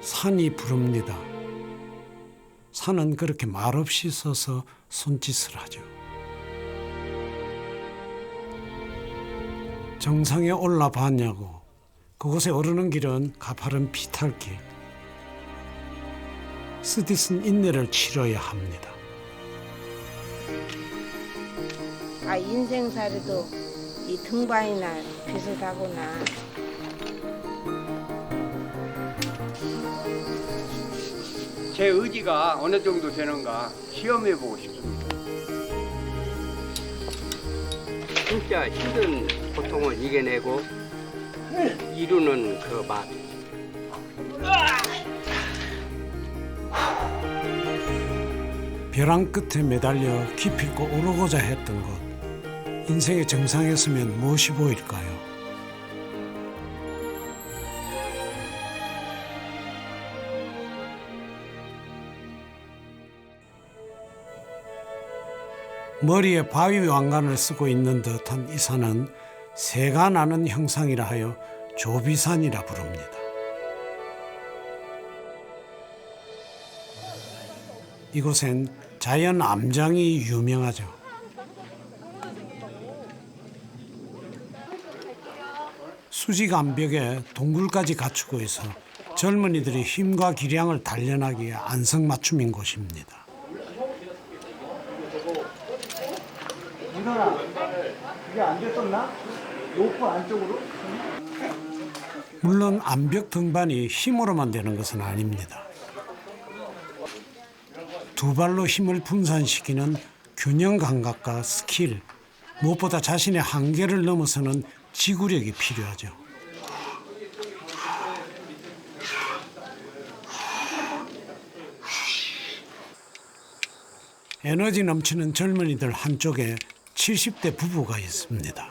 산이 부릅니다. 산은 그렇게 말없이 서서 손짓을 하죠. 정상에 올라봤냐고. 그곳에 오르는 길은 가파른 비탈길. 스디슨 인내를 치러야 합니다. 인생살이도 이 등반이나 비슷하구나. 제 의지가 어느 정도 되는가 시험해보고 싶습니다. 진짜 힘든 고통을 이겨내고 이루는 그 맛. 벼랑 끝에 매달려 기필코 오르고자 했던 것. 인생의 정상에 서면 무엇이 보일까요? 머리에 바위 왕관을 쓰고 있는 듯한 이 산은 새가 나는 형상이라 하여 조비산이라 부릅니다. 이곳엔 자연 암장이 유명하죠. 수직 암벽에 동굴까지 갖추고 있어 젊은이들이 힘과 기량을 단련하기에 안성맞춤인 곳입니다. 민선아, 그게 안 됐었나? 로프 안쪽으로? 물론 암벽 등반이 힘으로만 되는 것은 아닙니다. 두 발로 힘을 분산시키는 균형 감각과 스킬, 무엇보다 자신의 한계를 넘어서는 지구력이 필요하죠. 에너지 넘치는 젊은이들 한쪽에 70대 부부가 있습니다.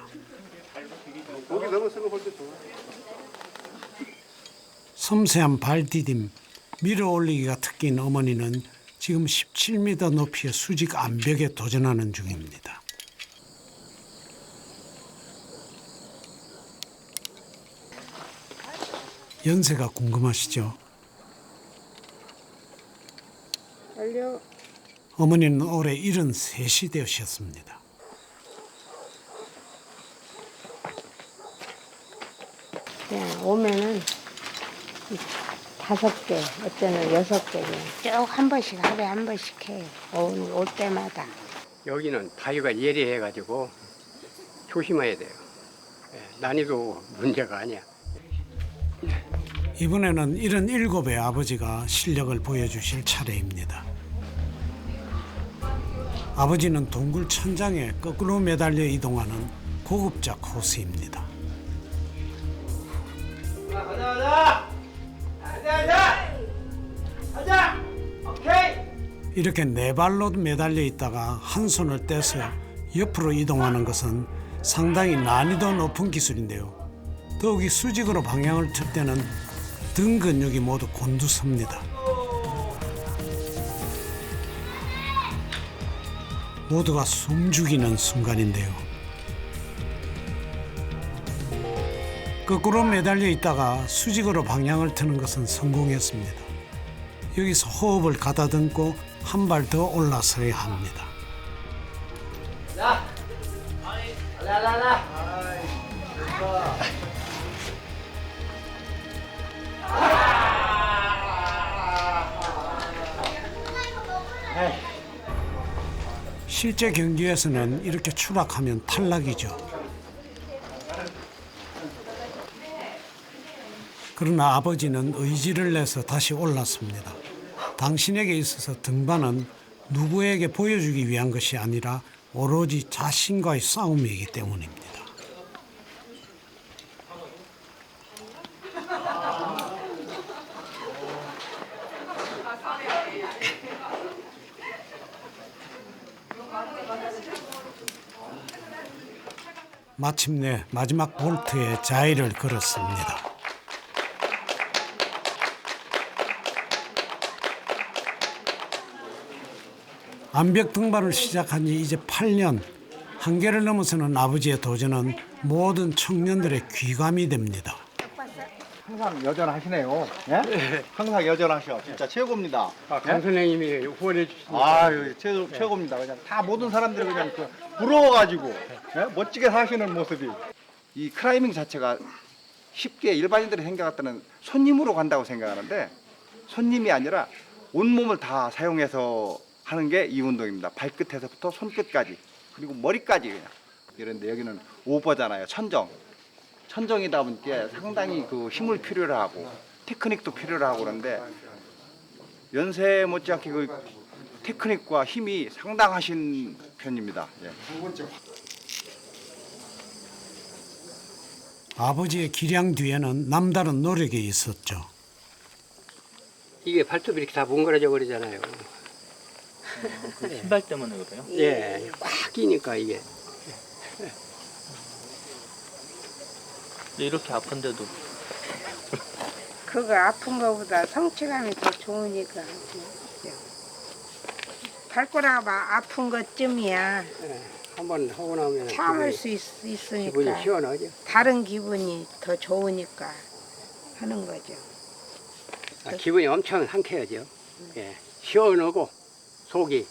섬세한 발디딤, 밀어 올리기가 특기인 어머니는 지금 17m 높이의 수직 암벽에 도전하는 중입니다. 연세가 궁금하시죠? 얼려. 어머니는 올해 73이 되셨습니다. 그냥 오면은 5개, 어때는 6개 쭉 한 번씩 하루에 한 번씩 해. 올 때마다. 여기는 바위가 예리해가지고 조심해야 돼요. 난이도 문제가 아니야. 이번에는 77의 아버지가 실력을 보여주실 차례입니다. 아버지는 동굴 천장에 거꾸로 매달려 이동하는 고급자 코스입니다. 가자! 오케이! 이렇게 네 발로 매달려 있다가 한 손을 떼서 옆으로 이동하는 것은 상당히 난이도 높은 기술인데요. 더욱이 수직으로 방향을 틀 때는 등 근육이 모두 곤두섭니다. 모두가 숨죽이는 순간인데요. 거꾸로 매달려 있다가 수직으로 방향을 트는 것은 성공했습니다. 여기서 호흡을 가다듬고 한 발 더 올라서야 합니다. 자! 라라라! 실제 경기에서는 이렇게 추락하면 탈락이죠. 그러나 아버지는 의지를 내서 다시 올랐습니다. 당신에게 있어서 등반은 누구에게 보여주기 위한 것이 아니라 오로지 자신과의 싸움이기 때문입니다. 마침내 마지막 볼트에 자의를 걸었습니다. 암벽 등반을 시작한 지 이제 8년. 한계를 넘어서는 아버지의 도전은 모든 청년들의 귀감이 됩니다. 항상 여전하시네요. 예? 항상 여전하셔. 진짜 최고입니다. 강 선생님이 후원해 주신 아유, 최고입니다. 그냥 다 모든 사람들이 그냥 부러워가지고 예? 멋지게 사시는 모습이. 이 클라이밍 자체가 쉽게 일반인들이 생각할 때는 손님으로 간다고 생각하는데 손님이 아니라 온몸을 다 사용해서 하는 게 이 운동입니다. 발끝에서부터 손끝까지 그리고 머리까지 그냥. 이런데 여기는 오버잖아요. 천정이다 보니까 상당히 그 힘을 필요로 하고 테크닉도 필요로 하고 그런데 연세 못지않게 그 테크닉과 힘이 상당하신 편입니다. 예. 아버지의 기량 뒤에는 남다른 노력이 있었죠. 이게 발톱이 이렇게 다 뭉그러져 버리잖아요. 그 신발 때문에 그래요? 예, 꽉 끼니까 이게. 근데 이렇게 아픈데도 그거 아픈 거보다 성취감이 더 좋으니까. 발가락 아픈 것쯤이야 예, 한번 하고 나면 참을 기분이, 수 기분이 있으니까 시원하죠. 다른 기분이 더 좋으니까 하는 거죠. 기분이 엄청 상쾌하죠. 예, 시원하고 속이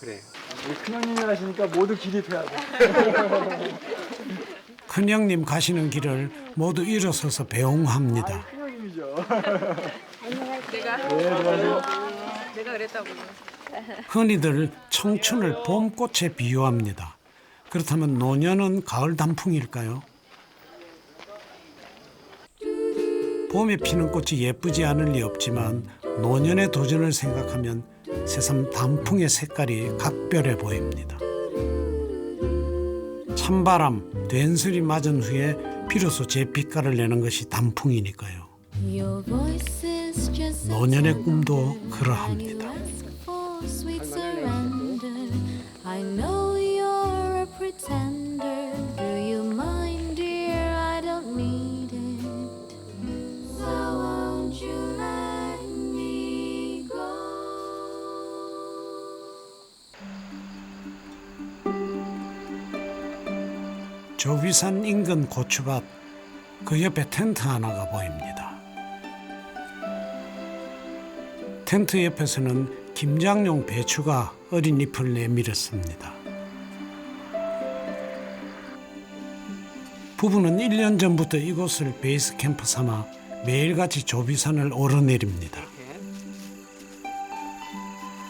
그래요. 우리 큰형님이 하시니까 모두 기립해야 돼. 큰형님 가시는 길을 모두 일어서서 배웅합니다. 큰형님이죠. 내가 그랬다고. 흔히들 청춘을 봄꽃에 비유합니다. 그렇다면 노년은 가을 단풍일까요? 봄에 피는 꽃이 예쁘지 않을 리 없지만 노년의 도전을 생각하면 새삼 단풍의 색깔이 각별해 보입니다. 찬바람, 된슬이 맞은 후에 비로소 제 빛깔을 내는 것이 단풍이니까요. 노년의 꿈도 그러합니다. I know you're a pretender. Do you mind, dear? I don't need it. So won't you let me go? 조비산 인근 고추밭, 그 옆에 텐트 하나가 보입니다. 텐트 옆에서는 김장용 배추가 어린 잎을 내밀었습니다. 부부는 1년 전부터 이곳을 베이스 캠프 삼아 매일같이 조비산을 오르내립니다.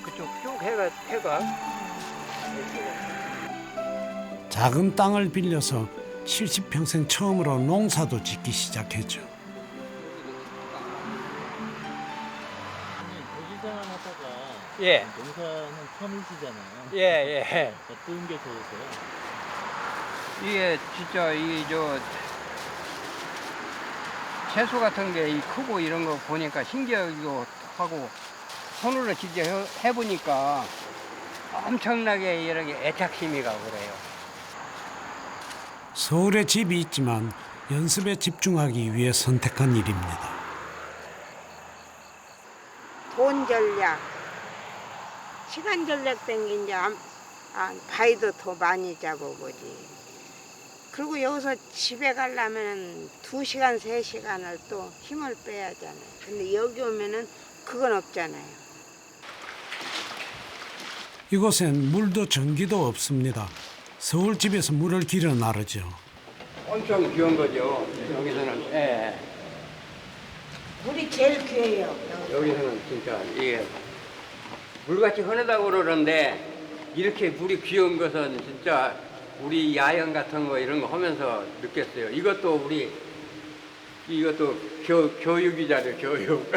그쪽 쭉 해가 작은 땅을 빌려서 70평생 처음으로 농사도 짓기 시작했죠. 도지사만 하다가 예, 농사는 처음이시잖아요. 예. 어떤 게 좋으세요? 이게 진짜 채소 같은 게 크고 이런 거 보니까 신기하기도 하고 손으로 직접 해보니까 엄청나게 여러 개 애착심이 가고 그래요. 서울에 집이 있지만 연습에 집중하기 위해 선택한 일입니다. 돈 전략, 시간 전략 땡긴 이제 바위도 더 많이 잡아보지. 그리고 여기서 집에 가려면 2시간, 3시간을 또 힘을 빼야 하잖아요. 근데 여기 오면은 그건 없잖아요. 이곳엔 물도 전기도 없습니다. 서울집에서 물을 길어 나르죠. 엄청 귀한 거죠. 여기서는 예. 물이 제일 귀해요. 여기서는 진짜 이게 물같이 흔하다고 그러는데 이렇게 물이 귀한 것은 진짜 우리 야영 같은 거 이런 거 하면서 느꼈어요. 이것도 교육이잖아요. 교육.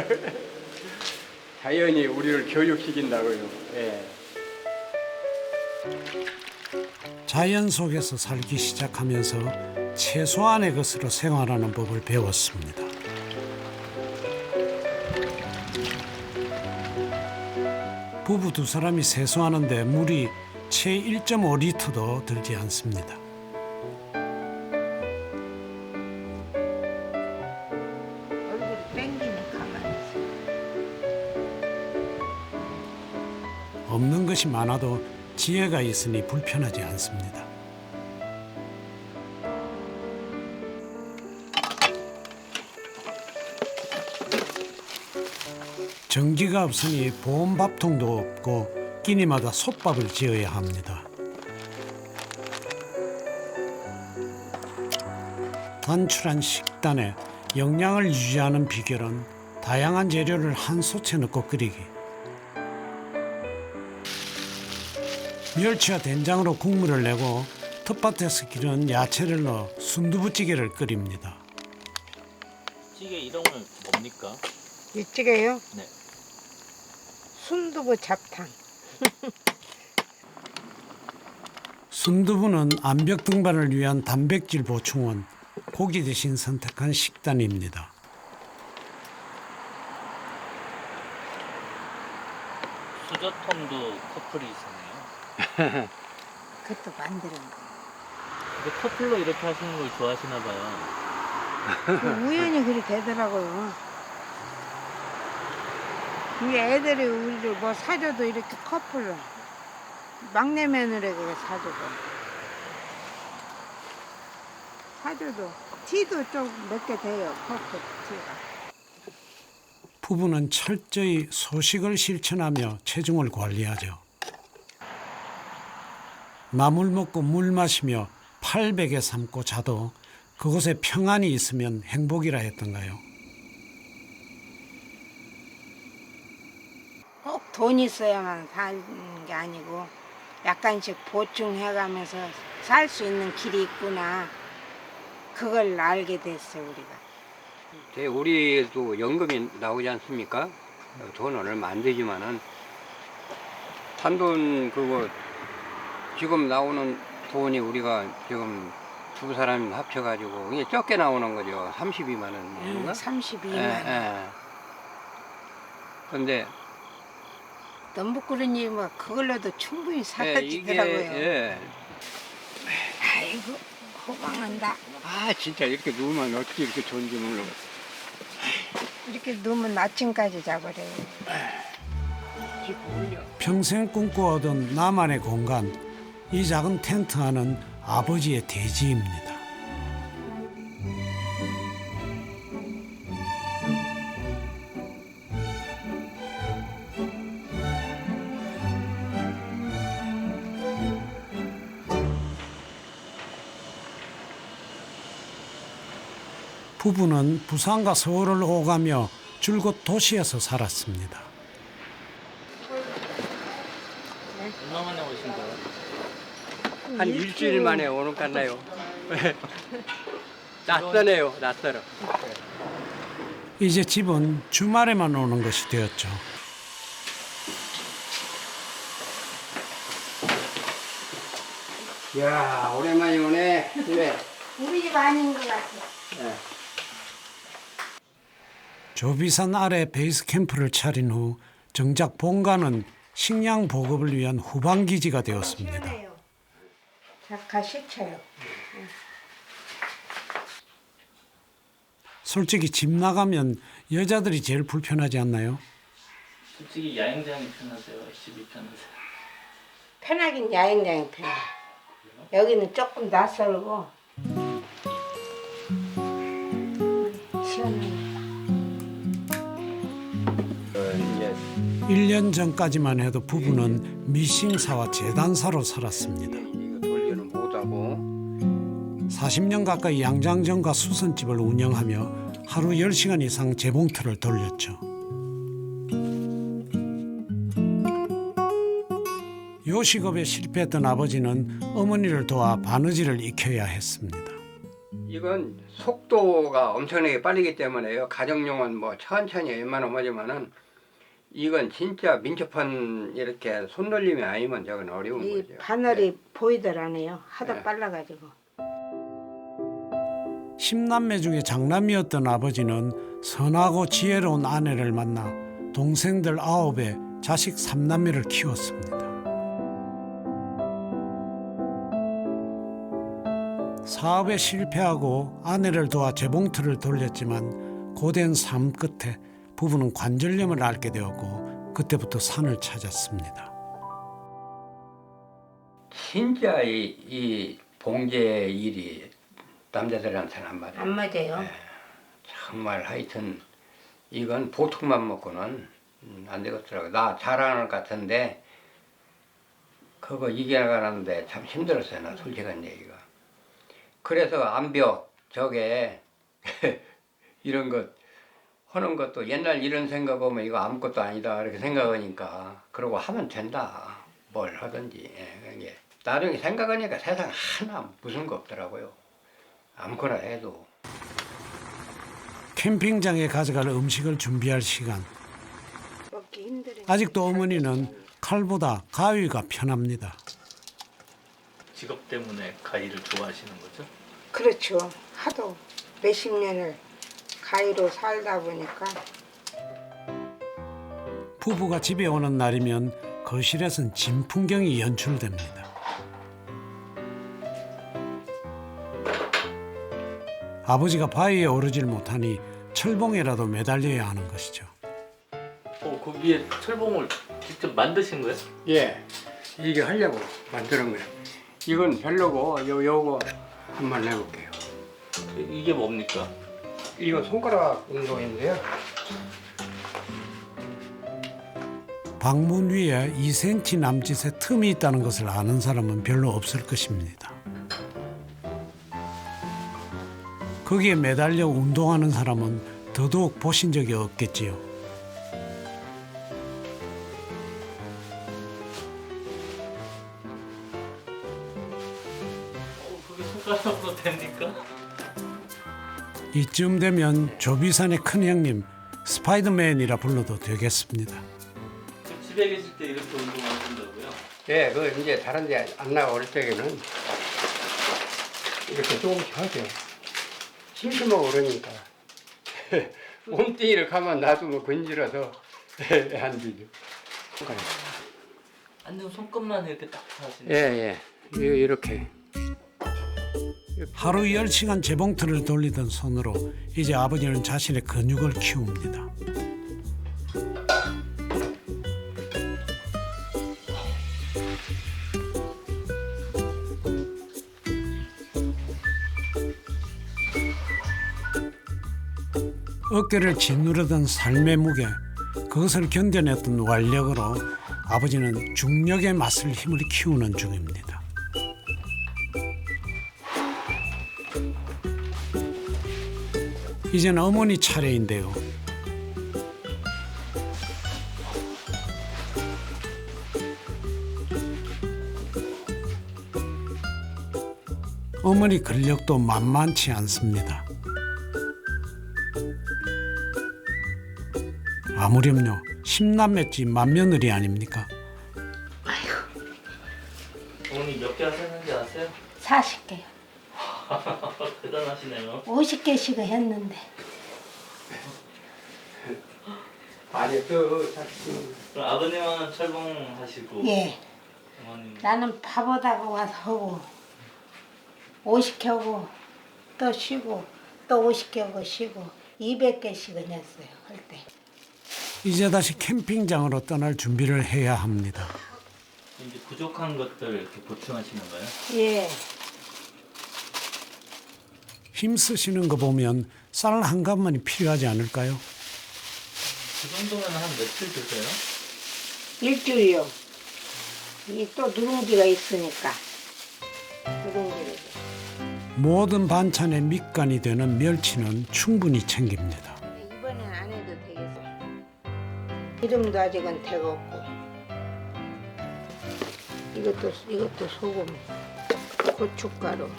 자연이 우리를 교육시킨다고요. 예. 자연 속에서 살기 시작하면서 최소한의 것으로 생활하는 법을 배웠습니다. 부부 두 사람이 세수하는데 물이 채 1.5리터도 들지 않습니다. 얼굴이 땡기네, 가만히 있어. 없는 것이 많아도 지혜가 있으니 불편하지 않습니다. 전기가 없으니 보온밥통도 없고 끼니마다 솥밥을 지어야 합니다. 단출한 식단에 영양을 유지하는 비결은 다양한 재료를 한 솥에 넣고 끓이기. 멸치와 된장으로 국물을 내고 텃밭에서 기른 야채를 넣어 순두부찌개를 끓입니다. 찌개 이름은 뭡니까? 이 찌개요? 네. 순두부 잡탕. 순두부는 암벽 등반을 위한 단백질 보충원, 고기 대신 선택한 식단입니다. 수저통도 커플이 있었네요. 그것도 만드는 거. 근데 커플로 이렇게 하시는 걸 좋아하시나 봐요. 그 우연히 그렇게 되더라고요. 이게 애들이 우리를 뭐 사줘도 이렇게 커플로 막내 며느리에게 사줘도 티도 좀 몇 개 돼요. 커플 티가. 부부는 철저히 소식을 실천하며 체중을 관리하죠. 나물 먹고 물 마시며 800에 삶고 자도 그곳에 평안이 있으면 행복이라 했던가요. 꼭 돈 있어야만 사는 게 아니고 약간씩 보충해가면서 살 수 있는 길이 있구나. 그걸 알게 됐어요, 우리가. 우리도 연금이 나오지 않습니까? 돈은 얼마 안 되지만은 단돈 그거 지금 나오는 돈이 우리가 지금 두 사람이 합쳐가지고 이게 적게 나오는 거죠. 32만 원인가? 32만 예, 원. 예. 근데 넘북구르니 뭐 그걸로도 충분히 이게 살아지더라고요. 예. 아이고 호강한다. 아 진짜 이렇게 누우면 어떻게 이렇게 좋은지 몰라. 이렇게 누우면 아침까지 자버려요. 평생 꿈꿔오던 나만의 공간, 이 작은 텐트 안은 아버지의 대지입니다. 부부는 부산과 서울을 오가며 줄곧 도시에서 살았습니다. 얼마 만에 오신 거예요? 한 일주일 만에 오는 것 같나요? 낯서네요, 낯설어. 이제 집은 주말에만 오는 것이 되었죠. 이야, 오랜만에 오네. 집에. 우리 집 아닌 것 같아. 조비산 아래 베이스 캠프를 차린 후 정작 본가는 식량 보급을 위한 후방 기지가 되었습니다. 작가 시켜요. 솔직히 집 나가면 여자들이 제일 불편하지 않나요? 솔직히 야영장이 편하세요? 집이 편하세요? 편하긴 야행장이 편해. 여기는 조금 낯설고 시원해. 1년 전까지만 해도 부부는 미싱사와 재단사로 살았습니다. 이거 돌리는 못하고. 40년 가까이 양장점과 수선집을 운영하며 하루 10시간 이상 재봉틀을 돌렸죠. 요식업에 실패했던 아버지는 어머니를 도와 바느질을 익혀야 했습니다. 이건 속도가 엄청나게 빠르기 때문에요. 가정용은 뭐 천천히 웬만하면 하지만은 이건 진짜 민첩한 이렇게 손놀림이 아니면 저건 어려운 이 거죠. 바늘이 보이더라네요. 하도 빨라가지고. 10남매 중에 장남이었던 아버지는 선하고 지혜로운 아내를 만나 동생들 9에 자식 3남매를 키웠습니다. 사업에 실패하고 아내를 도와 재봉틀을 돌렸지만 고된 삶 끝에 부부는 관절염을 앓게 되었고 그때부터 산을 찾았습니다. 진짜 이 봉제 일이 남자들한테는 안 맞아요. 안 맞아요. 정말 하여튼 이건 보통만 먹고는 안 되겠더라고. 나 잘하는 것 같은데 그거 이겨나가는데 참 힘들었어요. 나 솔직한 얘기가. 그래서 암벽 저게 이런 것 하는 것도 옛날 이런 생각 보면 이거 아무것도 아니다 이렇게 생각하니까 그러고 하면 된다. 뭘 하든지. 이게 나중에 생각하니까 세상 하나 무슨 거 없더라고요. 아무거나 해도. 캠핑장에 가져갈 음식을 준비할 시간. 먹기 힘들어. 아직도 어머니는 칼보다 가위가 편합니다. 직업 때문에 가위를 좋아하시는 거죠? 그렇죠. 하도 몇십 년을 가위로 살다 보니까 부부가 집에 오는 날이면 거실에선 진풍경이 연출됩니다. 아버지가 바위에 오르질 못하니 철봉에라도 매달려야 하는 것이죠. 그 위에 철봉을 직접 만드신 거예요? 예, 이게 하려고 만드는 거예요. 이건 별로고 요거 한번 해볼게요. 이게 뭡니까? 이거 손가락 운동인데요. 방문 위에 2cm 남짓의 틈이 있다는 것을 아는 사람은 별로 없을 것입니다. 거기에 매달려 운동하는 사람은 더더욱 보신 적이 없겠지요. 그게 손가락으로 됩니까? 이쯤 되면 조비산의 큰 형님 스파이더맨이라 불러도 되겠습니다. 집에 계실 때 이렇게 운동하신다고요? 예, 그 이제 다른 데 안 나올 때에는 이렇게 조금씩 하죠. 심심하고 그러니까. 몸뚱이를 가만 놔두면 건질어서 안 되죠. 완전 손끝만 이렇게 딱 하시는 예, 예. 이렇게. 하루 10시간 재봉틀을 돌리던 손으로 이제 아버지는 자신의 근육을 키웁니다. 어깨를 짓누르던 삶의 무게, 그것을 견뎌냈던 완력으로 아버지는 중력의 맛을 힘을 키우는 중입니다. 이젠 어머니 차례인데요. 어머니 근력도 만만치 않습니다. 아무렴요 10남매집 맏며느리 아닙니까? 어머니 몇 개 하셨는지 아세요? 40개, 대단하시네요. 50개씩은 했는데 아니, 또, 그럼 아버님은 철봉 하시고 예, 어머님 나는 밥오다가 와서 하고 50개 하고 또 쉬고 또 50개 하고 쉬고 200개씩은 했어요 할 때. 이제 다시 캠핑장으로 떠날 준비를 해야 합니다. 이제 부족한 것들 이렇게 보충하시는 거예요? 예, 힘쓰시는 거 보면 쌀 한 갑만이 필요하지 않을까요? 그 정도면 한 며칠 드세요? 일주일이요. 이 또 누룽지가 있으니까 누룽지를. 모든 반찬의 밑간이 되는 멸치는 충분히 챙깁니다. 이번엔 안 해도 되겠어. 기름도 아직은 되겠고. 이것도 소금, 고춧가루.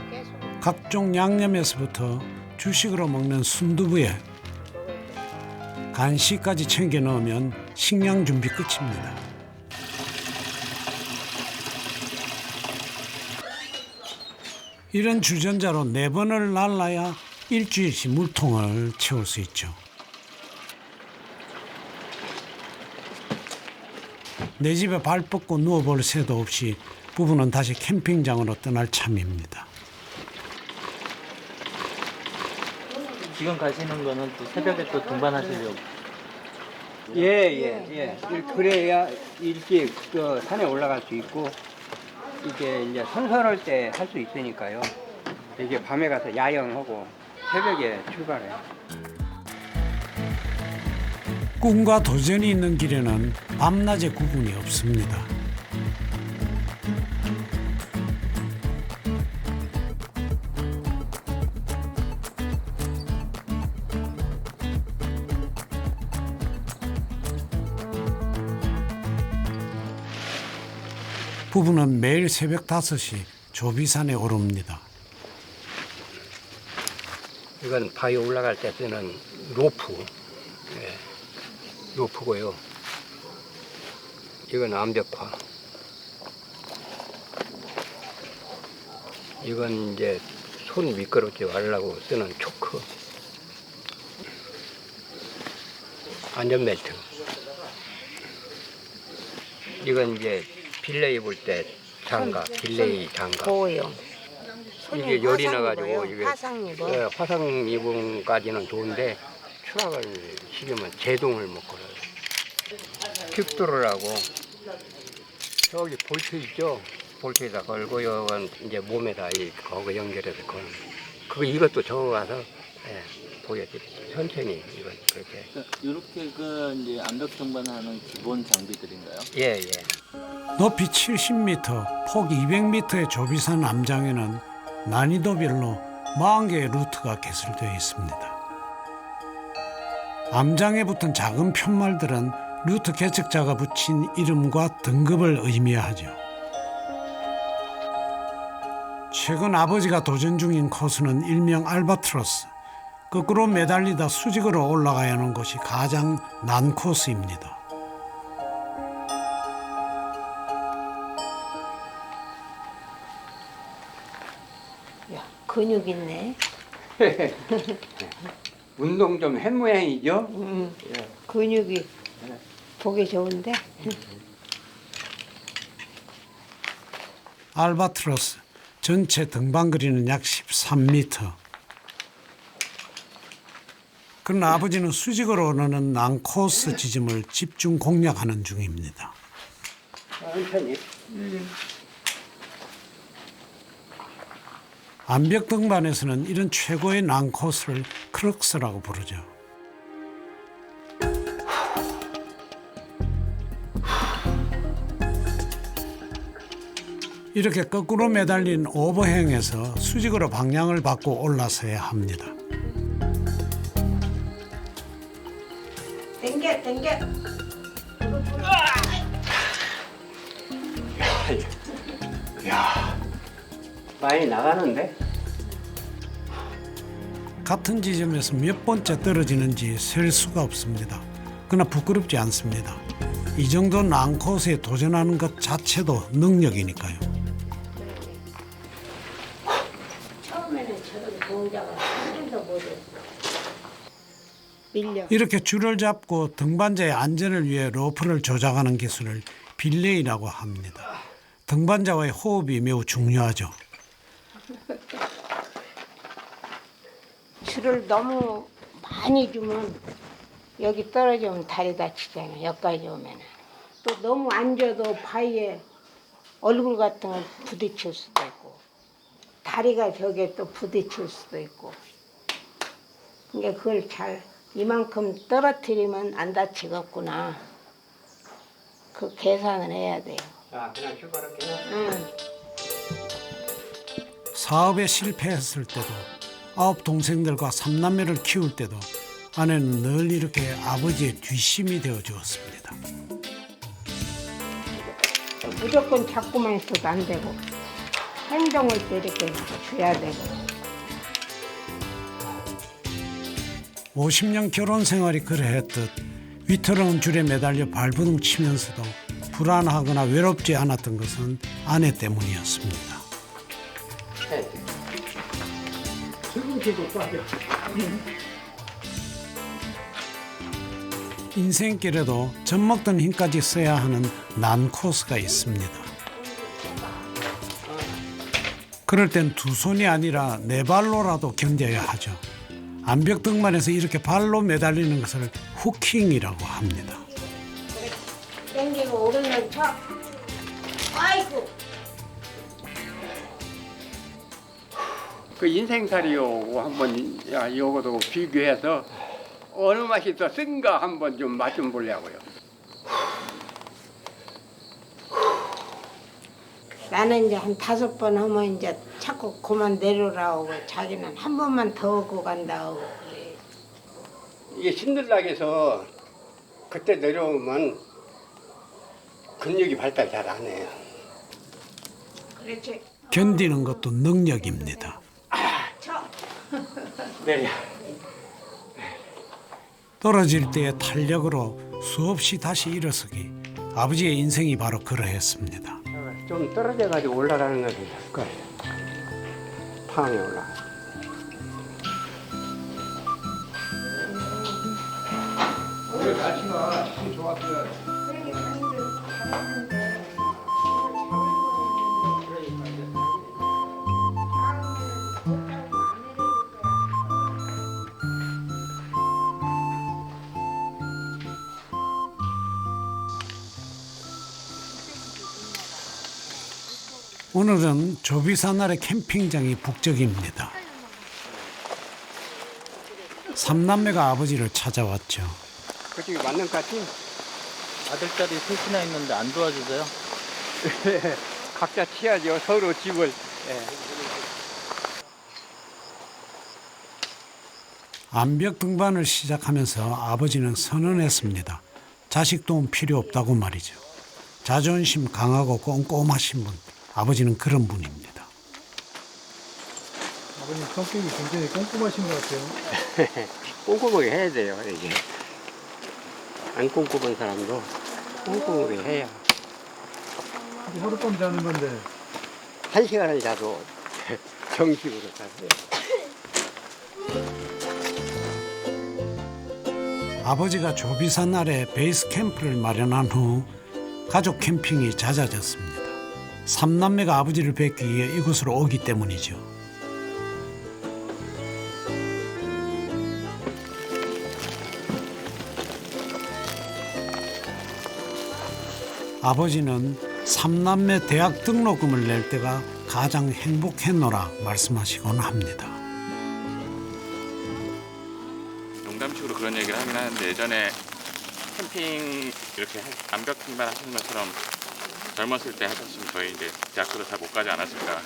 계속 각종 양념에서부터 주식으로 먹는 순두부에 간식까지 챙겨 넣으면 식량 준비 끝입니다. 이런 주전자로 4번을 날라야 일주일씩 물통을 채울 수 있죠. 내 집에 발 뻗고 누워볼 새도 없이 부부는 다시 캠핑장으로 떠날 참입니다. 지금 가시는 거는 또 새벽에 또 등반하시려고. 예. 그래야 일찍 그 산에 올라갈 수 있고, 이게 이제 선선할 때 할 수 있으니까요. 이게 밤에 가서 야영하고 새벽에 출발해요. 꿈과 도전이 있는 길에는 밤낮의 구분이 없습니다. 부부는 매일 새벽 5시 조비산에 오릅니다. 이건 바위 올라갈 때 쓰는 로프. 예, 로프고요. 이건 암벽화. 이건 이제 손 미끄럽지 말라고 쓰는 초크. 안전벨트. 이건 이제 빌레이 입을 때 장갑, 빌레이 장갑. 보호용. 이게 열이 나가지고 이게 화상 입어. 네, 화상 입음까지는 좋은데 추락을 시키면 제동을 못 걸어요. 픽도르라고 저기 볼트 있죠? 볼트에다 걸고 이건 이제 몸에다 거기 연결해서 거는. 이것도 적어가서 보여드릴게요. 천천히 이건 그렇게. 이렇게 이제 암벽 등반하는 기본 장비들인가요? 예. 높이 70m, 폭 200m의 조비산 암장에는 난이도별로 40개의 루트가 개설되어 있습니다. 암장에 붙은 작은 편말들은 루트 개척자가 붙인 이름과 등급을 의미하죠. 최근 아버지가 도전 중인 코스는 일명 알바트로스, 거꾸로 매달리다 수직으로 올라가야 하는 것이 가장 난 코스입니다. 야, 근육 있네. 운동 좀 한 모양이죠? 근육이 보기 좋은데. 알바트로스 전체 등반 거리는 약 13m. 그러나 아버지는 수직으로 오르는 난코스 지점을 집중 공략하는 중입니다. 천천히. 암벽 등반에서는 이런 최고의 난코스를 크럭스라고 부르죠. 이렇게 거꾸로 매달린 오버행에서 수직으로 방향을 바꿔 올라서야 합니다. 당겨. 많이 나가는데? 같은 지점에서 몇 번째 떨어지는지 셀 수가 없습니다. 그러나 부끄럽지 않습니다. 이 정도 난코스에 도전하는 것 자체도 능력이니까요. 처음에는 저런 동작을 하나도 못했어. 밀려. 이렇게 줄을 잡고 등반자의 안전을 위해 로프를 조작하는 기술을 빌레이라고 합니다. 등반자와의 호흡이 매우 중요하죠. 줄을 너무 많이 주면 여기 떨어지면 다리 다치잖아. 여기까지 오면. 또 너무 안 줘도 바위에 얼굴 같은 걸 부딪힐 수도 있고 다리가 벽에 또 부딪힐 수도 있고. 그러니까 그걸 잘 이만큼 떨어뜨리면 안 다치겠구나. 그 계산을 해야 돼요. 자, 그냥 출발할게요. 응. 사업에 실패했을 때도 9 동생들과 3남매를 키울 때도 아내는 늘 이렇게 아버지의 뒷심이 되어 주었습니다. 무조건 잡고만 있어도 안 되고 행동을 또 이렇게 줘야 되고. 50년 결혼 생활이 그러했듯 위태로운 줄에 매달려 발버둥 치면서도 불안하거나 외롭지 않았던 것은 아내 때문이었습니다. 인생길에도 젖먹던 힘까지 써야 하는 난코스가 있습니다. 그럴 땐 두 손이 아니라 네 발로라도 견뎌야 하죠. 암벽 등반에서 이렇게 발로 매달리는 것을 후킹이라고 합니다. 땡기고 오르면 쳐. 아이고. 그 인생살이요 한번 요거도 비교해서 어느 맛이 더 쓴가 한번 좀 맛 좀 보려고요. 나는 이제 한 5번 하면 이제 자꾸 그만 내려라고 자기는 한 번만 더 오고 간다고 그래. 이게 신들락에서 그때 내려오면 근육이 발달 잘 안 해요. 그렇지. 견디는 것도 능력입니다. 내려. 떨어질 때의 탄력으로 수없이 다시 일어서기. 아버지의 인생이 바로 그러했습니다. 좀 떨어져가지고 올라가는 것이 될 거예요. 팡에 올라. 오늘 날씨가 참 좋았어요. 오늘은 조비산 아래 캠핑장이 북적입니다. 삼남매가 아버지를 찾아왔죠. 그쪽이 맞는 것 같지? 아들딸이 셋이나 있는데 안 도와주세요? 각자 치야죠. 서로 집을. 예. 암벽 등반을 시작하면서 아버지는 선언했습니다. 자식 도움 필요 없다고 말이죠. 자존심 강하고 꼼꼼하신 분, 아버지는 그런 분입니다. 아버님 성격이 굉장히 꼼꼼하신 것 같아요. 꼼꼼하게 해야 돼요. 이게 안 꼼꼼한 사람도 꼼꼼하게 해야. 하룻밤 자는 건데 1시간을 자도 정식으로 자세요. 아버지가 조비산 아래 베이스 캠프를 마련한 후 가족 캠핑이 잦아졌습니다. 삼남매가 아버지를 뵙기 위해 이곳으로 오기 때문이죠. 아버지는 삼남매 대학 등록금을 낼 때가 가장 행복했노라 말씀하시곤 합니다. 농담식으로 그런 얘기를 하긴 하는데 예전에 캠핑 이렇게 암벽 등반 하시는 것처럼 젊었을 때 하셨으면 저희 이제 대학교도 잘 못 가지 않았을까.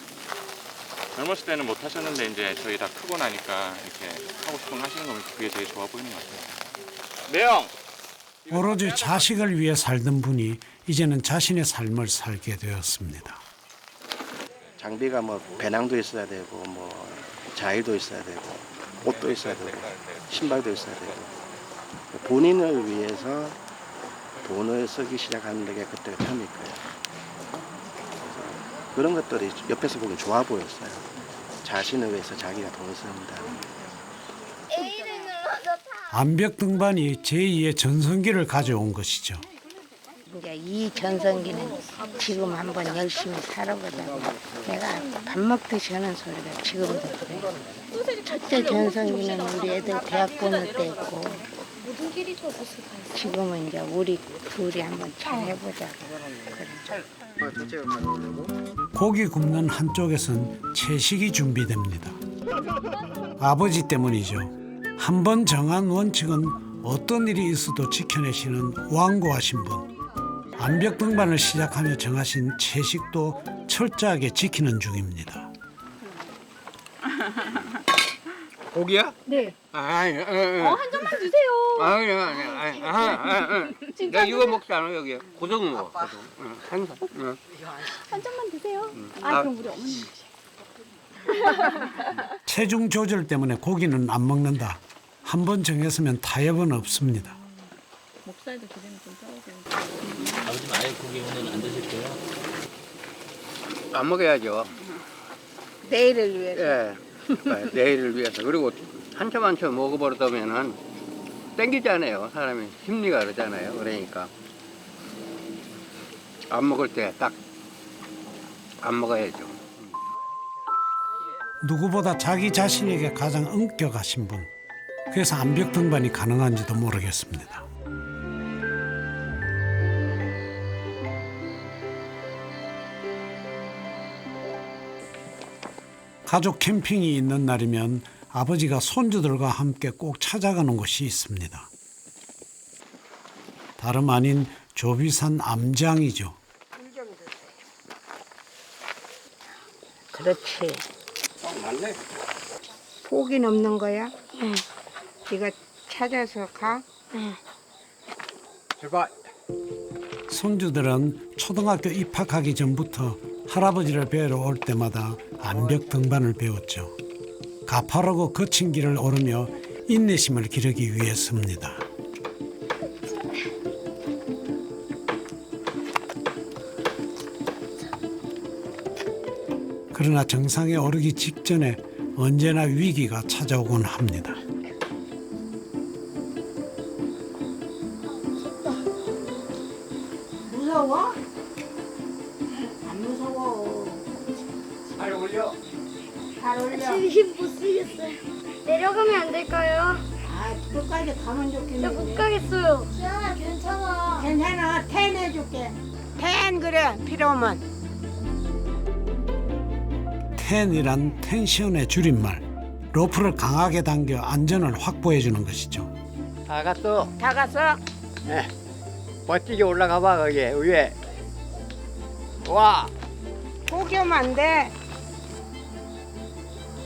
젊었을 때는 못 하셨는데 이제 저희 다 크고 나니까 이렇게 하고 싶은 거 하시는 거면 그게 제일 좋아 보이는 것 같아요. 매형! 오로지 자식을 위해 살던 분이 이제는 자신의 삶을 살게 되었습니다. 장비가 뭐 배낭도 있어야 되고 뭐 자의도 있어야 되고 옷도 있어야 되고 신발도 있어야 되고 본인을 위해서 돈을 쓰기 시작하는 게 그때가 처음일 거예요. 그래서 그런 것들이 옆에서 보기 좋아 보였어요. 자신을 위해서 자기가 돈을 쓴다. 암벽 등반이 제2의 전성기를 가져온 것이죠. 이제 이 전성기는 지금 한번 열심히 살아보자고. 내가 밥 먹듯이 하는 소리가 지금도 그래. 첫째 전성기는 우리 애들 대학 보낼 때였고 지금은 이제 우리 둘이 한번 잘 해보자고. 고기 굽는 한쪽에선 채식이 준비됩니다. 아버지 때문이죠. 한 번 정한 원칙은 어떤 일이 있어도 지켜내시는 완고하신 분. 암벽 등반을 시작하며 정하신 채식도 철저하게 지키는 중입니다. 고기야? 네. 한 점만 주세요. 내가 이거 먹지 않아 여기. 고등 먹어. 고등. 생선. 한 점만 드세요. 그럼 우리 어머님. 체중 조절 때문에 고기는 안 먹는다. 한 번 정했으면 타협은 없습니다. 목살도 기름이 좀 떨어지고. 아버님 아예 고기 오늘 안 드실 거예요? 안 먹어야죠. 내일을 위해서. 예. 내일을 위해서. 그리고 한참 한참 먹어버리면은 땡기잖아요. 사람이 심리가 그러잖아요. 그러니까 안 먹을 때 딱 안 먹어야죠. 누구보다 자기 자신에게 가장 엄격하신 분. 그래서 암벽 등반이 가능한지도 모르겠습니다. 가족 캠핑이 있는 날이면 아버지가 손주들과 함께 꼭 찾아가는 곳이 있습니다. 다름 아닌 조비산 암장이죠. 그렇지. 맞네. 포기 넘는 거야? 응. 이거 찾아서 가? 제가 손주들은 초등학교 입학하기 전부터 할아버지를 뵈러 올 때마다 암벽 등반을 배웠죠. 가파르고 거친 길을 오르며 인내심을 기르기 위해서입니다. 그러나 정상에 오르기 직전에 언제나 위기가 찾아오곤 합니다. 무서워? 안 무서워. 발 올려. 잘 올려. 힘못 쓰겠어요. 내려가면 안 될까요? 아, 끝까지 가면 나 좋겠네. 못 가겠어요. 지연아 괜찮아. 괜찮아. 텐 해줄게. 텐 그래. 필요하면. 텐이란 텐션의 줄임말. 로프를 강하게 당겨 안전을 확보해 주는 것이죠. 다 갔어. 다 갔어? 네. 멋지게 올라가 봐 거기 위에. 와. 포기하면 안 돼.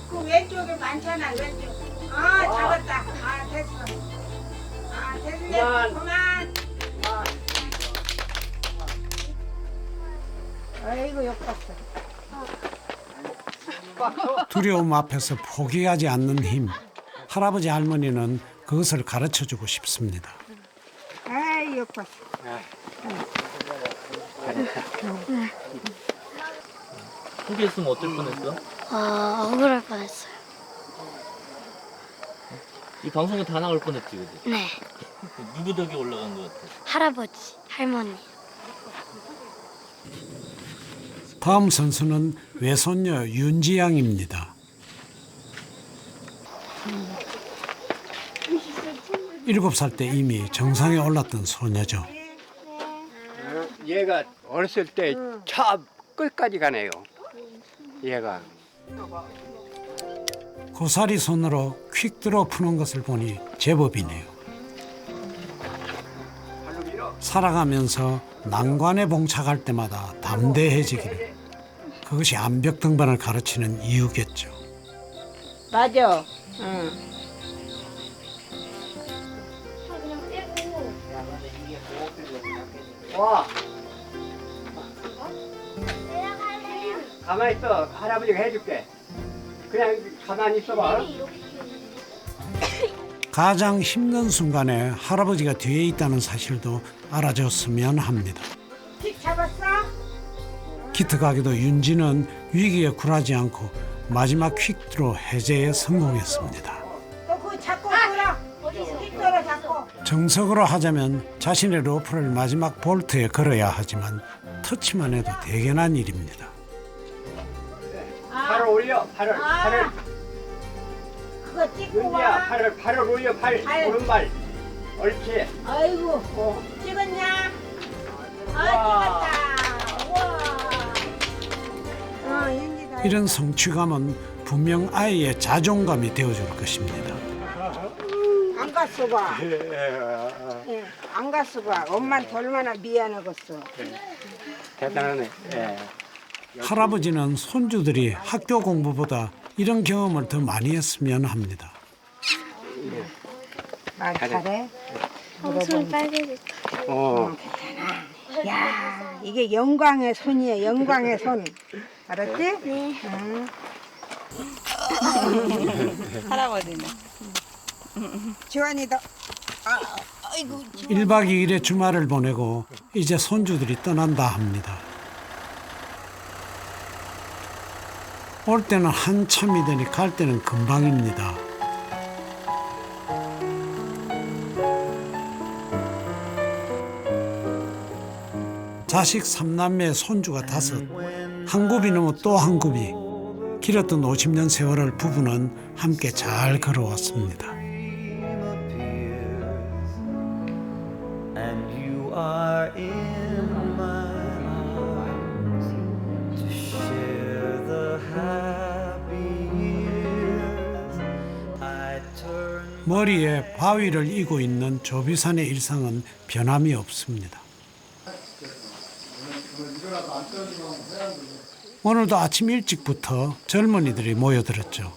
그 왼쪽에 많잖아. 왼쪽. 아, 잡았다. 아, 됐어. 아, 됐네. 그만. 그만. 아이고, 욕봤어. 두려움 앞에서 포기하지 않는 힘. 할아버지 할머니는 그것을 가르쳐주고 싶습니다. 아이, 욕봤어. 포기했으면 어쩔 뻔했어? 억울할 뻔했어요. 이 방송에 다 나올 뻔했지, 그지? 네. 누구 덕에 올라간 것 같아? 할아버지, 할머니. 다음 선수는 외손녀 윤지양입니다. 7살 때 이미 정상에 올랐던 소녀죠. 얘가 어렸을 때 차 끝까지 가네요. 얘가. 고사리 손으로 퀵드로 푸는 것을 보니 제법이네요. 살아가면서 난관에 봉착할 때마다 담대해지기를. 그것이 암벽 등반을 가르치는 이유겠죠. 맞아. 응. 그냥 빼고. 와. 내려갈래요. 가만히 있어. 할아버지가 해줄게. 그냥 가만히 있어봐. 가장 힘든 순간에 할아버지가 뒤에 있다는 사실도 알아줬으면 합니다. 킥 잡았어? 기특하게도 윤지는 위기에 굴하지 않고 마지막 퀵드로 해제에 성공했습니다. 너 그거 잡고 끌어. 킥 끌어 잡고. 정석으로 하자면 자신의 로프를 마지막 볼트에 걸어야 하지만 터치만 해도 대견한 일입니다. 팔을 올려. 팔을. 그거 찍고 윤지야, 와. 팔을 올려. 팔. 발. 오른발. 옳지. 아이고. 찍었냐? 와. 찍었다. 우와. 윤지다. 이런 성취감은 분명 아이의 자존감이 되어줄 것입니다. 안 갔어 봐. 예, 안 갔어 봐. 엄마한테 얼마나 미안하겠어. 대단하네. 예. 할아버지는 손주들이 학교 공부보다 이런 경험을 더 많이 했으면 합니다. 말 잘해. 손 빨개졌다. 야, 이게 영광의 손이야. 영광의 손. 알았지? 네. 응. 할아버지는 지환이도. 1박 2일의 주말을 보내고 이제 손주들이 떠난다 합니다. 올 때는 한참이 되니 갈 때는 금방입니다. 자식 3남매 손주가 5. 한 굽이 넘어 또 한 굽이. 길었던 50년 세월을 부부는 함께 잘 걸어왔습니다. And you are in my arms to share the happy years 머리에 바위를 이고 있는 조비산의 일상은 변함이 없습니다. 오늘도 아침 일찍부터 젊은이들이 모여들었죠.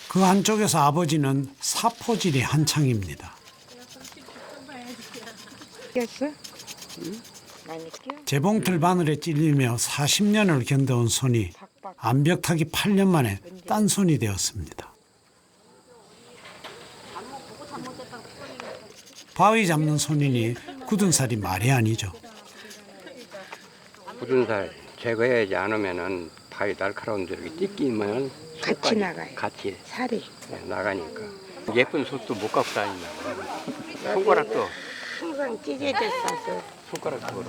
그 한쪽에서 아버지는 사포질이 한창입니다. 꼈어? 응? 많이 껴? 재봉틀 바늘에 찔리며 40년을 견뎌온 손이 암벽타기 8년 만에 딴손이 되었습니다. 바위 잡는 손이니 굳은 살이 말이 아니죠. 굳은 살 제거하지 않으면은 바위 날카로운 데를 뜯기면 같이 속까지 나가요. 같이 살이. 나가니까 예쁜 솥도 못 갖고 다닌다. 손가락도 항상 찢어졌어서 손가락도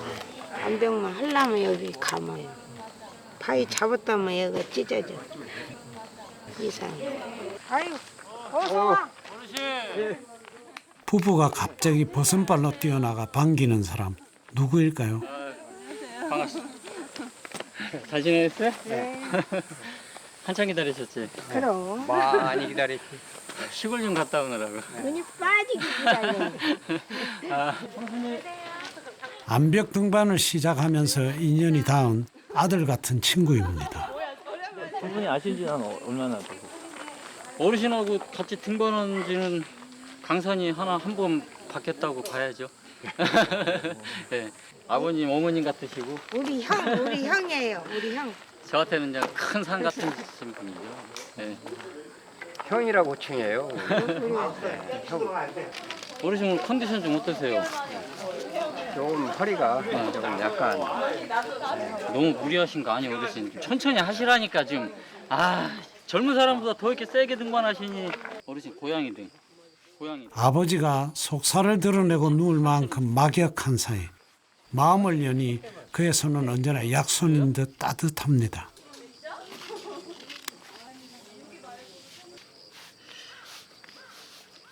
암벽만 하려면 여기 감아요. 바위 잡았다면 여기가 찢어져. 이상해. 아유, 어서 와. 부부가 갑자기 버선발로 뛰어나가 반기는 사람 누구일까요? 반갑습니다. 잘 지내셨어요? 네. 한참 기다리셨지? 그럼. 많이 기다렸지. 시골 좀 갔다 오느라고. 눈이 빠지기 기다리는데. 암벽 등반을 시작하면서 인연이 닿은 아들 같은 친구입니다. 두 분이 아신 지는 얼마나 되고? 어르신하고 같이 등반한 지는 강산이 한 번 바뀌었다고 봐야죠. 네. 아버님, 어머님 같으시고 우리 형이에요. 우리 형. 저한테는 이제 큰 산 같은 분이죠. 네. 형이라고 칭해요. 어르신 오늘 컨디션 좀 어떠세요? 조금 허리가 조금 약간 너무 무리하신 거 아니에요, 어르신? 좀 천천히 하시라니까 지금. 젊은 사람보다 더 이렇게 세게 등반하시니. 어르신 고양이 등. 고양이. 아버지가 속살을 드러내고 누울 만큼 막역한 사이 마음을 여니 그의 손은 언제나 약손인 듯 따뜻합니다.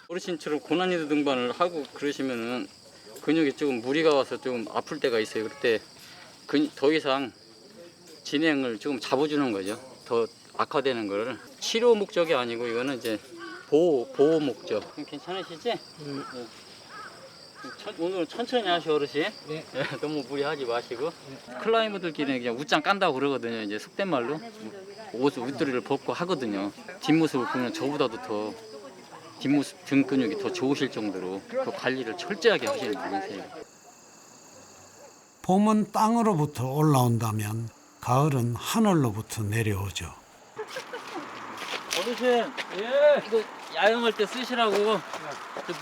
어르신처럼 고난이도 등반을 하고 그러시면은 근육이 조금 무리가 와서 좀 아플 때가 있어요. 그때 더 이상 진행을 조금 잡아주는 거죠. 더 악화되는 거를. 치료 목적이 아니고 이거는 이제 보호 목적. 괜찮으시지? 네. 오늘은 천천히 하셔 어르신. 네. 너무 무리하지 마시고. 클라이머들끼리는 그냥 웃장 깐다고 그러거든요. 이제 속된 말로 옷 윗도리를 벗고 하거든요. 뒷모습을 보면 저보다도 더 뒷모습 등 근육이 더 좋으실 정도로 그 관리를 철저하게 하시는 분이세요. 봄은 땅으로부터 올라온다면 가을은 하늘로부터 내려오죠. 어르신, 예. 이거 야영할 때 쓰시라고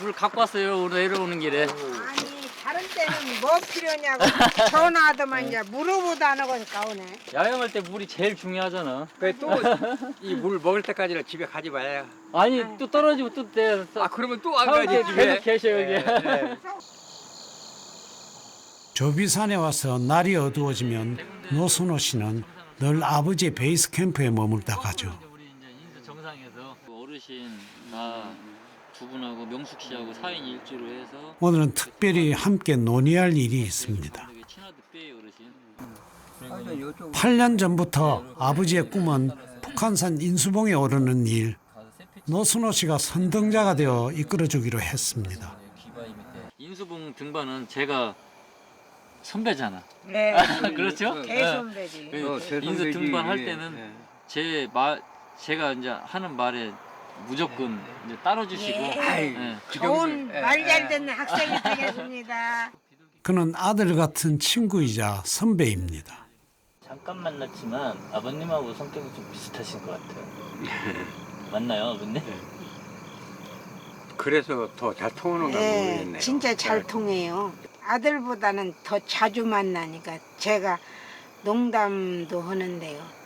물 갖고 왔어요. 오늘 내려오는 길에. 아니 다른 때는 뭐 필요냐고 전화하더만 이제 물어보도 안 하고 오네. 야영할 때 물이 제일 중요하잖아. 또 이 물 먹을 때까지는 집에 가지 마야. 아니 또 떨어지고 또 돼. 그러면 또 안 가지 집에. 계속 계셔 여기. 조비산에 와서 날이 어두워지면 노순호 씨는 늘 아버지의 베이스 캠프에 머물다 가죠. 우리 이제 인수 정상에서 어르신 나 두 분하고 명숙 씨하고 4인 일주로 해서 오늘은 특별히 함께 논의할 일이 있습니다. 친하드 빼요 어르신. 8년 전부터 아버지의 꿈은 북한산 인수봉에 오르는 일, 노순호 씨가 선등자가 되어 이끌어주기로 했습니다. 인수봉 등반은 제가 선배잖아. 네. 그렇죠? 대선배지. 인수 등반 할 때는 제가 이제 하는 말에 무조건 이제 따라주시고. 좋은 말 잘 듣는 학생이 되겠습니다. 그는 아들 같은 친구이자 선배입니다. 잠깐 만났지만 아버님하고 성격이 좀 비슷하신 것 같아요. 맞나요, 아버님? 그래서 더 잘 통하는가 모르겠네요. 네, 진짜 잘 통해요. 아들보다는 더 자주 만나니까 제가 농담도 하는데요.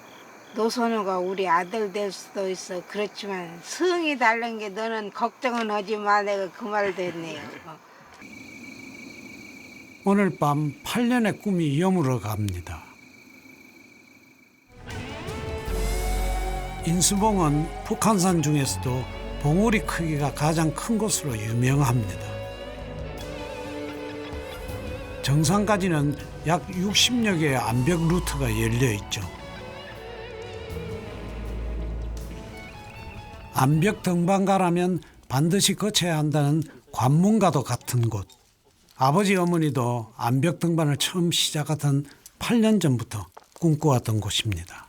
노선우가 우리 아들 될 수도 있어. 그렇지만 성이 다른 게 너는 걱정은 하지 마. 내가 그 말도 했네요. 오늘 밤 8년의 꿈이 여물어 갑니다. 인수봉은 북한산 중에서도 봉우리 크기가 가장 큰 곳으로 유명합니다. 정상까지는 약 60여 개의 암벽 루트가 열려 있죠. 암벽 등반가라면 반드시 거쳐야 한다는 관문과도 같은 곳. 아버지 어머니도 암벽 등반을 처음 시작하던 8년 전부터 꿈꿔왔던 곳입니다.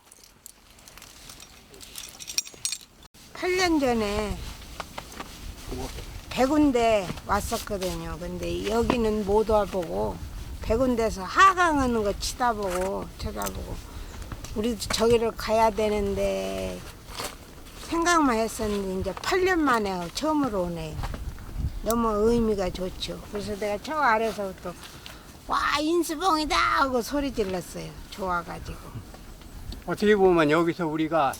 8년 전에 100군데 왔었거든요. 근데 여기는 못 와보고 100군데서 하강하는 거 쳐다보고 우리도 저기를 가야 되는데 생각만 했었는데 이제 8년 만에 처음으로 오네요. 너무 의미가 좋죠. 그래서 내가 저 아래서부터 와 인수봉이다 하고 소리 질렀어요. 좋아가지고. 어떻게 보면 여기서 우리가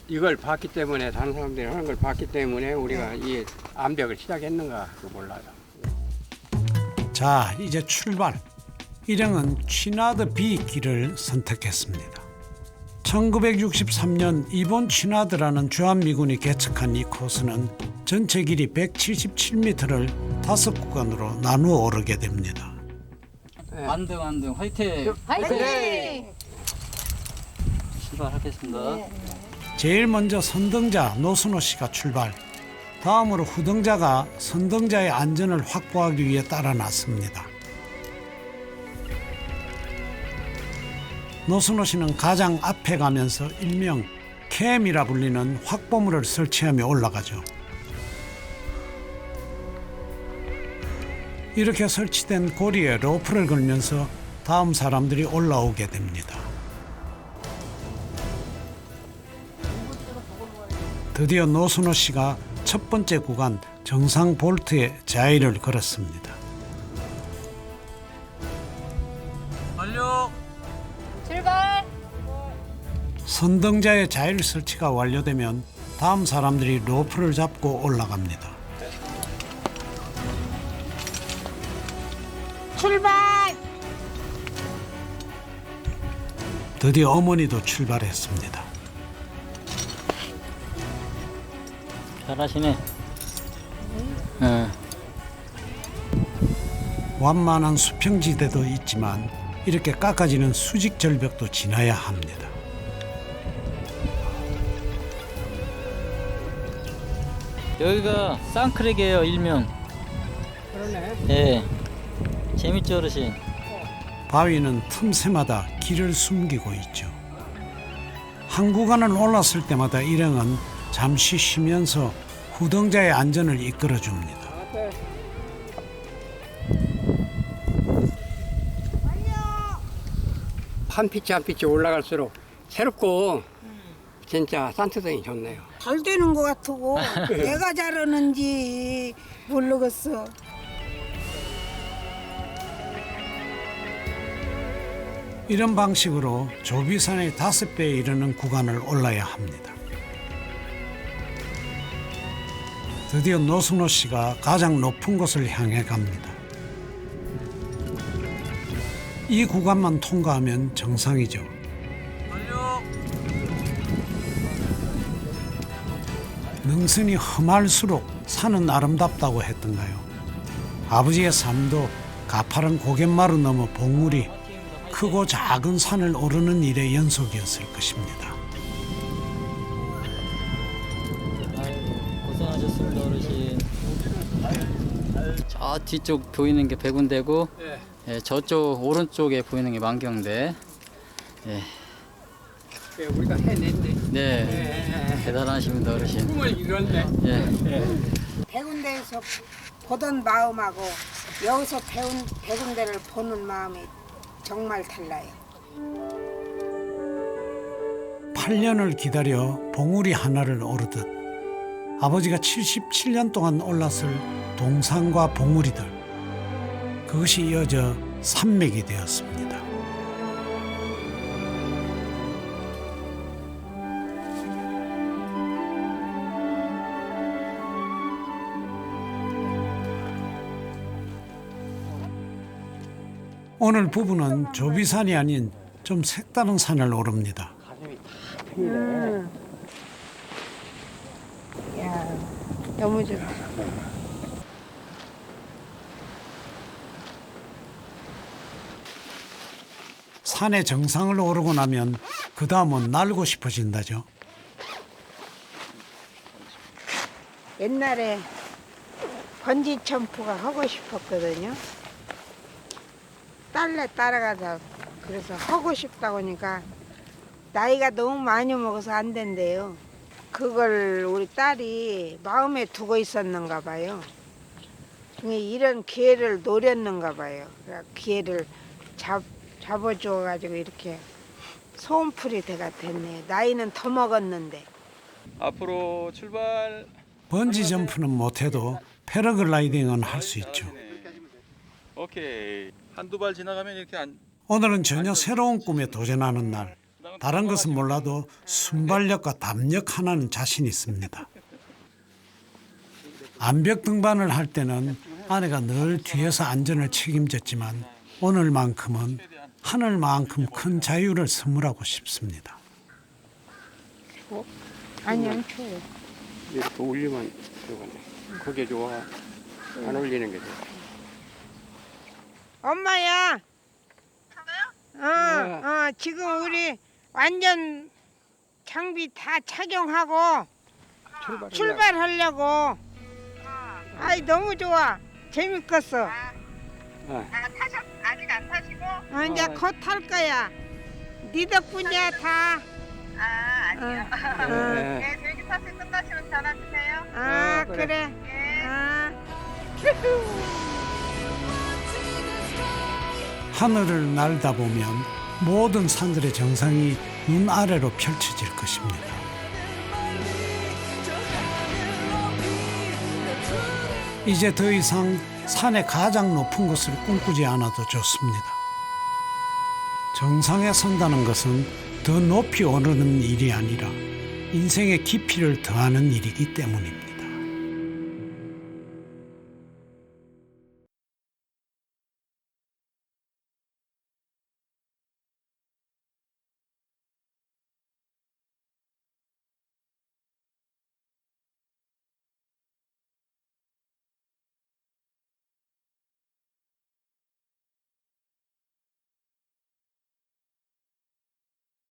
이걸 봤기 때문에 다른 사람들이 하는 걸 봤기 때문에 우리가 이 암벽을 시작했는가 몰라요. 자, 이제 출발. 일행은 취나드 B 길을 선택했습니다. 1963년 이본 취나드라는 주한미군이 개척한 이 코스는 전체 길이 177m를 5구간으로 나누어 오르게 됩니다. 안등 화이팅! 화이팅! 출발하겠습니다. 제일 먼저 선등자 노순호 씨가 출발. 다음으로 후등자가 선등자의 안전을 확보하기 위해 따라 나섭니다. 노순호 씨는 가장 앞에 가면서 일명 캠이라 불리는 확보물을 설치하며 올라가죠. 이렇게 설치된 고리에 로프를 걸면서 다음 사람들이 올라오게 됩니다. 드디어 노순호 씨가 첫 번째 구간 정상 볼트에 자의를 걸었습니다. 완료! 출발! 선등자의 자율 설치가 완료되면 다음 사람들이 로프를 잡고 올라갑니다. 출발! 드디어 어머니도 출발했습니다. 잘하시네. 완만한 수평지대도 있지만 이렇게 깎아지는 수직 절벽도 지나야 합니다. 여기가 쌍크랙이에요, 일명. 그러네. 예. 재밌죠, 어르신? 바위는 틈새마다 길을 숨기고 있죠. 한 구간을 올랐을 때마다 일행은 잠시 쉬면서 후등자의 안전을 이끌어줍니다. 한 피치 한 피치 올라갈수록 새롭고 진짜 산트성이 좋네요. 잘 되는 것 같고 내가 잘하는지 모르겠어. 이런 방식으로 조비산의 5배에 이르는 구간을 올라야 합니다. 드디어 노순호 씨가 가장 높은 곳을 향해 갑니다. 이 구간만 통과하면 정상이죠. 능선이 험할수록 산은 아름답다고 했던가요? 아버지의 삶도 가파른 고갯마루 넘어 봉우리, 크고 작은 산을 오르는 일의 연속이었을 것입니다. 고생하셨습니다, 어르신. 저 뒤쪽 보이는 게 백운대고, 예, 저쪽 오른쪽에 보이는 게 만경대. 예. 우리가 해냈네. 네, 대단하십니다, 어르신. 꿈을 이뤘네. 예. 백운대에서 보던 마음하고 여기서 백운대를 보는 마음이 정말 달라요. 8년을 기다려 봉우리 하나를 오르듯 아버지가 77년 동안 올랐을 동산과 봉우리들, 그것이 이어져 산맥이 되었습니다. 오늘 부부는 조비산이 아닌 좀 색다른 산을 오릅니다. 야, 너무 좋다. 산의 정상을 오르고 나면 그 다음은 날고 싶어진다죠. 옛날에 번지 점프가 하고 싶었거든요. 딸내 따라가서 그래서 하고 싶다고 하니까 나이가 너무 많이 먹어서 안 된대요. 그걸 우리 딸이 마음에 두고 있었는가 봐요. 이런 기회를 노렸는가 봐요. 기회를 잡아줘가지고 이렇게 소원풀이 돼가 됐네. 나이는 더 먹었는데. 앞으로 출발. 번지 점프는 못해도 패러글라이딩은 할 수 있죠. 오케이. 한두 발 지나가면 이렇게 안. 오늘은 전혀 새로운 꿈에 도전하는 날. 다른 것은 몰라도 순발력과 담력 하나는 자신 있습니다. 암벽 등반을 할 때는 아내가 늘 뒤에서 안전을 책임졌지만 오늘만큼은 하늘만큼 큰 자유를 선물하고 싶습니다. 아니 안 추워. 이렇게 올리면 좋네. 그게 좋아. 안 올리는 게 좋아. 엄마야. 저요? 지금 우리 완전 장비 다 착용하고 출발하려고. 아이 너무 좋아. 재밌겠어. 아직 안 타시고? 이제 곧 탈 거야. 네 덕분이야 다. 아니요. 네, 비행기 타실 끝나시면 전화 주세요. 그래. 하늘을 날다 보면 모든 산들의 정상이 눈 아래로 펼쳐질 것입니다. 이제 더 이상 산의 가장 높은 곳을 꿈꾸지 않아도 좋습니다. 정상에 선다는 것은 더 높이 오르는 일이 아니라 인생의 깊이를 더하는 일이기 때문입니다.